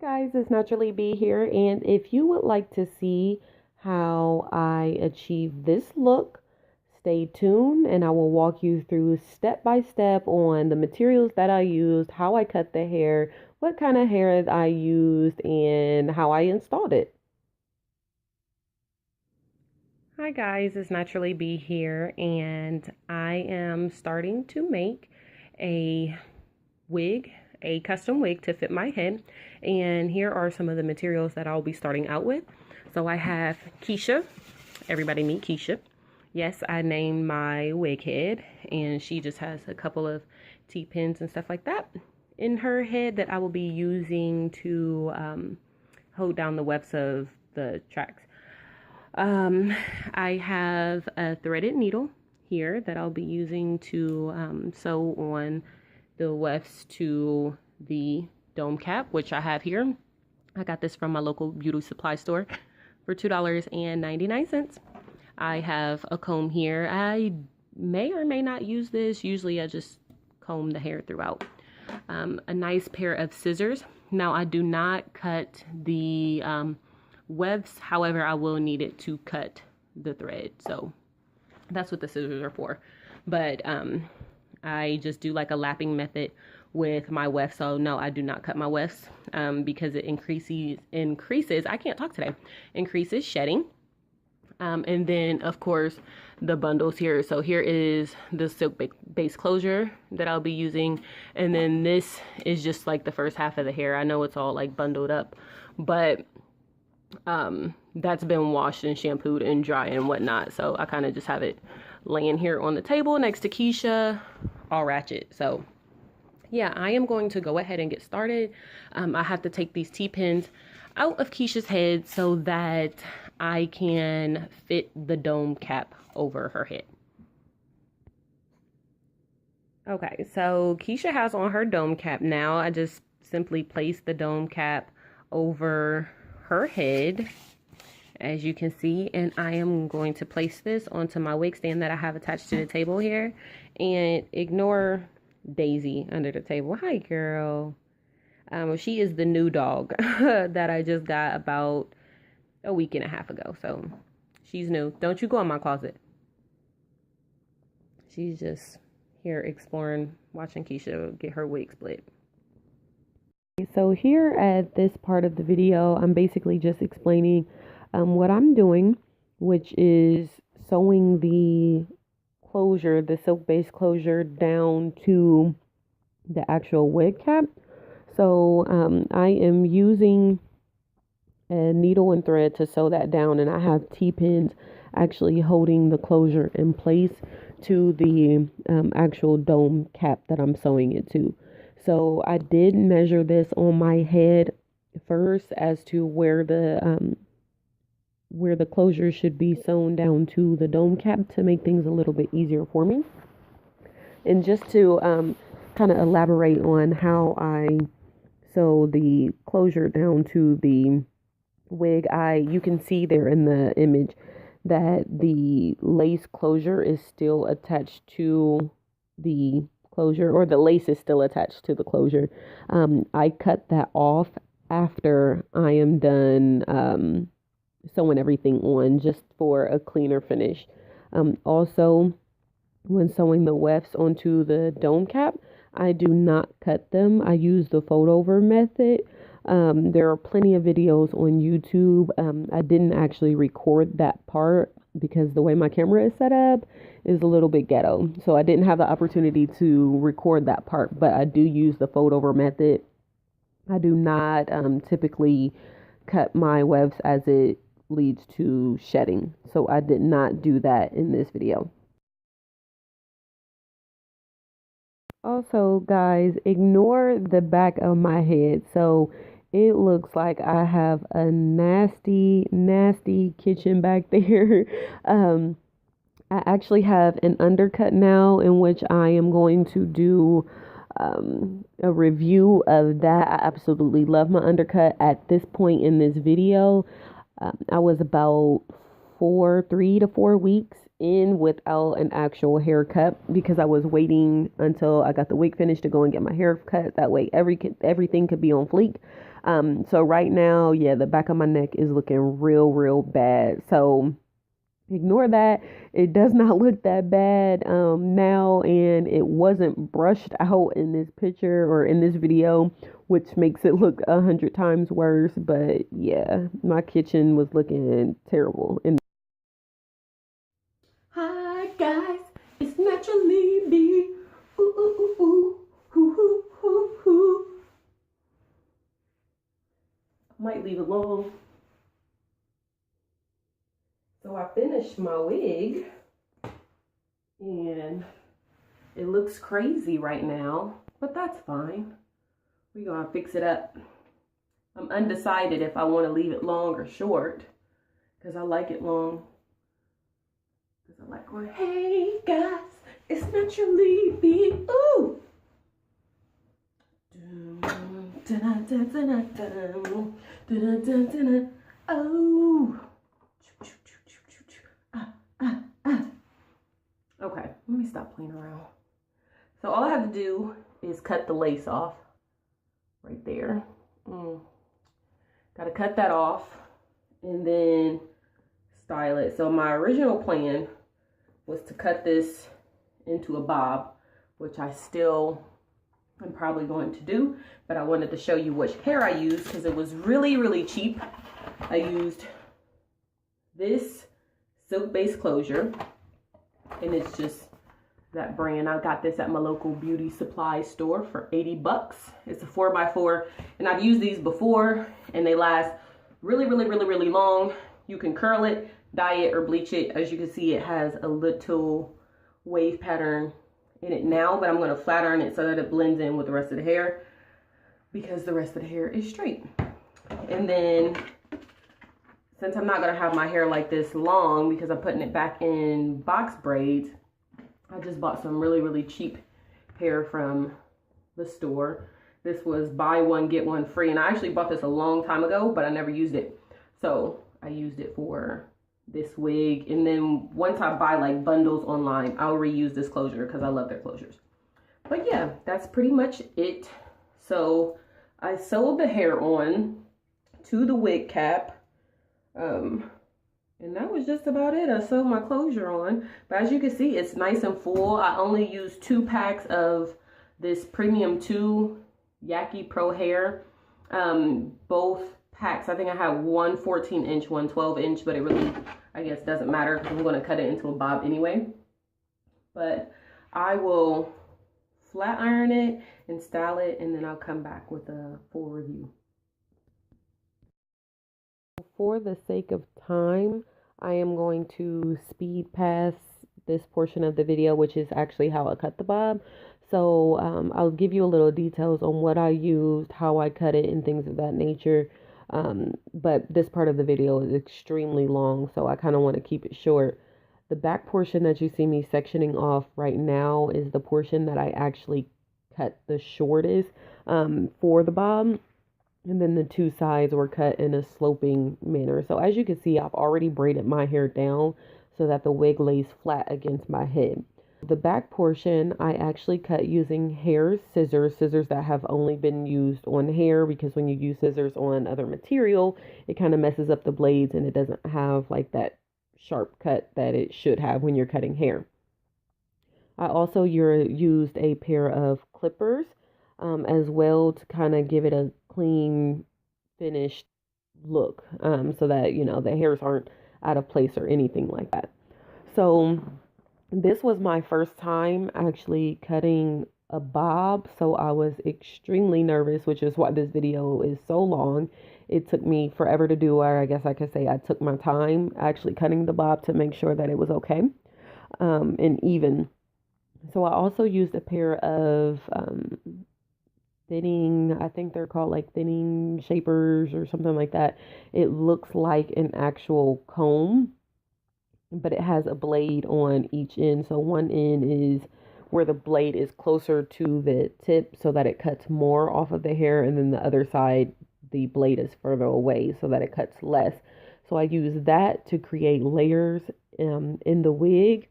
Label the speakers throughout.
Speaker 1: Hi guys, it's Naturally B here, and if you would like to see how I achieve this look, stay tuned and I will walk you through step by step on the materials that I used, how I cut the hair, what kind of hair I used, and how I installed it. Hi guys, it's Naturally B here, and I am starting to make a wig, a custom wig to fit my head. And here are some of the materials that I'll be starting out with. So I have Keisha. Everybody meet Keisha. Yes, I named my wig head, and she just has a couple of T-pins and stuff like that in her head that I will be using to hold down the wefts of the tracks. I have a threaded needle here that I'll be using to sew on the wefts to the dome cap, which I have here. I got this from my local beauty supply store for $2.99. I have a comb here. I may or may not use this. Usually I just comb the hair throughout. A nice pair of scissors. Now I do not cut the wefts. However, I will need it to cut the thread. So that's what the scissors are for. But I just do like a lapping method with my wefts. So no, I do not cut my wefts because it increases, I can't talk today, increases shedding. And then of course the bundles here. So here is the silk base closure that I'll be using. And then this is just like the first half of the hair. I know it's all like bundled up, but that's been washed and shampooed and dry and whatnot. So I kind of just have it laying here on the table next to Keisha, all ratchet. So yeah, I am going to go ahead and get started. I have to take these T-pins out of Keisha's head so that I can fit the dome cap over her head. Okay, so Keisha has on her dome cap now. I just simply place the dome cap over her head, as you can see, and I am going to place this onto my wig stand that I have attached to the table here. And ignore Daisy under the table. Hi, girl. She is the new dog that I just got about a week and a half ago. So she's new. Don't you go in my closet. She's just here exploring, watching Keisha get her wig split. So here at this part of the video, I'm basically just explaining what I'm doing, which is sewing the closure, the silk base closure, down to the actual wig cap. So I am using a needle and thread to sew that down, and I have T-pins actually holding the closure in place to the actual dome cap that I'm sewing it to. So I did measure this on my head first as to where the closure should be sewn down to the dome cap to make things a little bit easier for me. And just to kind of elaborate on how I sew the closure down to the wig, you can see there in the image that the lace closure is still attached to the closure, or the lace is still attached to the closure. I cut that off after I am done sewing everything on, just for a cleaner finish. Also, when sewing the wefts onto the dome cap, I do not cut them. I use the fold over method. There are plenty of videos on YouTube. I didn't actually record that part because the way my camera is set up is a little bit ghetto. So I didn't have the opportunity to record that part, but I do use the fold over method. I do not typically cut my wefts as it leads to shedding. So I did not do that in this video. Also, guys, ignore the back of my head. So it looks like I have a nasty, nasty kitchen back there. I actually have an undercut now in which I am going to do a review of that. I absolutely love my undercut. At this point in this video, I was about 3 to 4 weeks in without an actual haircut because I was waiting until I got the wig finished to go and get my hair cut. That way everything could be on fleek. So right now, yeah, the back of my neck is looking real bad. So ignore that. It does not look that bad now, and it wasn't brushed out in this picture or in this video, which makes it look 100 times worse. But yeah, my kitchen was looking terrible. And hi guys, it's naturally me. Ooh, ooh, ooh, ooh, ooh, ooh, ooh, ooh. Might leave it alone. So I finished my wig, and it looks crazy right now, but that's fine. We're gonna fix it up. I'm undecided if I want to leave it long or short, because I like it long. Because I like going, hey guys, it's naturally me. Ooh. Oh. Okay, let me stop playing around. So all I have to do is cut the lace off right there. Got to cut that off and then style it. So my original plan was to cut this into a bob, which I still am probably going to do, but I wanted to show you which hair I used because it was really cheap. I used this silk-based closure, and it's just that brand. I got this at my local beauty supply store for 80 bucks. It's a 4x4, and I've used these before, and they last really long. You can curl it, dye it, or bleach it. As you can see, it has a little wave pattern in it now, but I'm going to flat iron it so that it blends in with the rest of the hair, because the rest of the hair is straight. And then, since I'm not going to have my hair like this long because I'm putting it back in box braids, I just bought some really cheap hair from the store. This was buy one, get one free. And I actually bought this a long time ago, but I never used it. So I used it for this wig. And then once I buy like bundles online, I'll reuse this closure because I love their closures. But yeah, that's pretty much it. So I sewed the hair on to the wig cap. And that was just about it. I sewed my closure on, but as you can see, it's nice and full. I only used 2 packs of this Premium 2 Yaki Pro hair. Both packs, I think I have one 14-inch, one 12-inch, but it really, I guess, doesn't matter because I'm going to cut it into a bob anyway. But I will flat iron it and style it, and then I'll come back with a full review. For the sake of time, I am going to speed past this portion of the video, which is actually how I cut the bob. So I'll give you a little details on what I used, how I cut it, and things of that nature. But this part of the video is extremely long, so I kind of want to keep it short. The back portion that you see me sectioning off right now is the portion that I actually cut the shortest for the bob. And then the 2 sides were cut in a sloping manner. So as you can see, I've already braided my hair down so that the wig lays flat against my head. The back portion, I actually cut using hair scissors that have only been used on hair, because when you use scissors on other material, it kind of messes up the blades and it doesn't have like that sharp cut that it should have when you're cutting hair. I also used a pair of clippers as well to kind of give it a clean finished look, so that, you know, the hairs aren't out of place or anything like that. So this was my first time actually cutting a bob, so I was extremely nervous, which is why this video is so long. It took me forever to do, or I guess I could say I took my time actually cutting the bob to make sure that it was okay and even. So I also used a pair of thinning, I think they're called like thinning shapers or something like that. It looks like an actual comb, but it has a blade on each end. So one end is where the blade is closer to the tip so that it cuts more off of the hair, and then the other side, the blade is further away so that it cuts less. So I use that to create layers in the wig,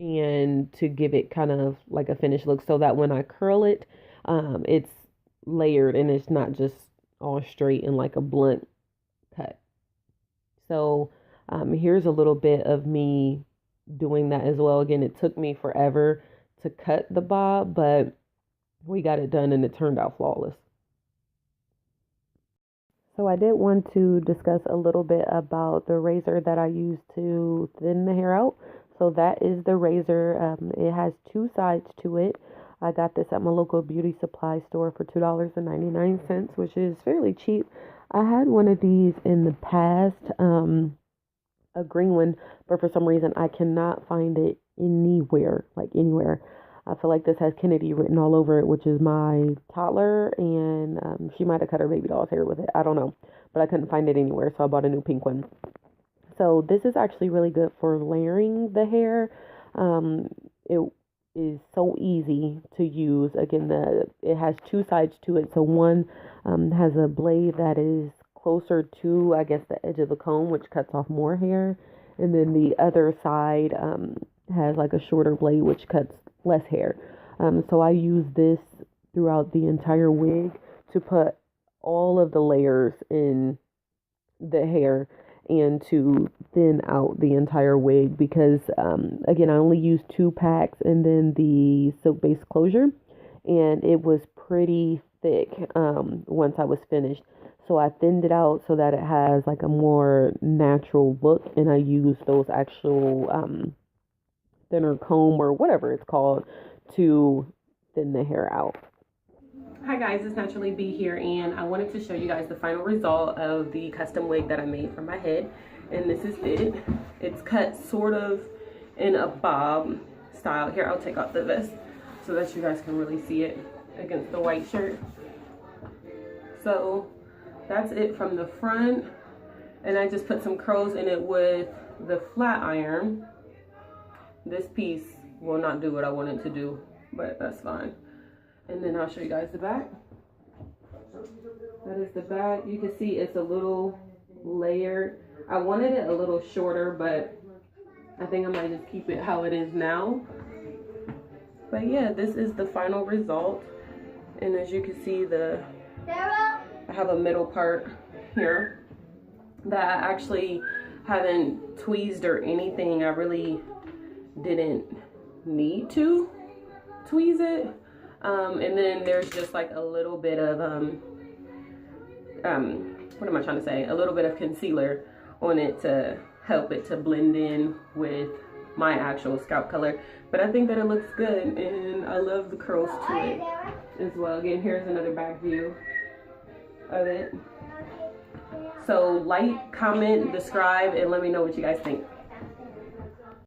Speaker 1: and to give it kind of like a finished look, so that when I curl it, it's layered and it's not just all straight and like a blunt cut. So here's a little bit of me doing that as well. Again, it took me forever to cut the bob, but we got it done and it turned out flawless. So I did want to discuss a little bit about the razor that I use to thin the hair out. So that is the razor. It has two sides to it. I got this at my local beauty supply store for $2.99, which is fairly cheap. I had one of these in the past, a green one, but for some reason I cannot find it anywhere, like anywhere. I feel like this has Kennedy written all over it, which is my toddler, and she might have cut her baby doll's hair with it. I don't know, but I couldn't find it anywhere, so I bought a new pink one. So this is actually really good for layering the hair. It is so easy to use. Again, it has two sides to it. So one has a blade that is closer to, I guess, the edge of the comb, which cuts off more hair, and then the other side has like a shorter blade, which cuts less hair. So I use this throughout the entire wig to put all of the layers in the hair and to thin out the entire wig because again, I only used 2 packs and then the silk base closure, and it was pretty thick once I was finished. So I thinned it out so that it has like a more natural look, and I used those actual thinner comb or whatever it's called to thin the hair out. Hi guys, it's Naturally B here, and I wanted to show you guys the final result of the custom wig that I made for my head. And this is it. It's cut sort of in a bob style. Here, I'll take off the vest so that you guys can really see it against the white shirt. So that's it from the front, and I just put some curls in it with the flat iron. This piece will not do what I want it to do, but that's fine. And then I'll show you guys the back. That is the back. You can see it's a little layered. I wanted it a little shorter, but I think I might just keep it how it is now. But yeah, this is the final result. And as you can see, I have a middle part here that I actually haven't tweezed or anything. I really didn't need to tweeze it. And then there's just like a little bit of what am I trying to say? A little bit of concealer on it to help it to blend in with my actual scalp color. But I think that it looks good, and I love the curls to it as well. Again, here's another back view of it. So like, comment, describe, and let me know what you guys think.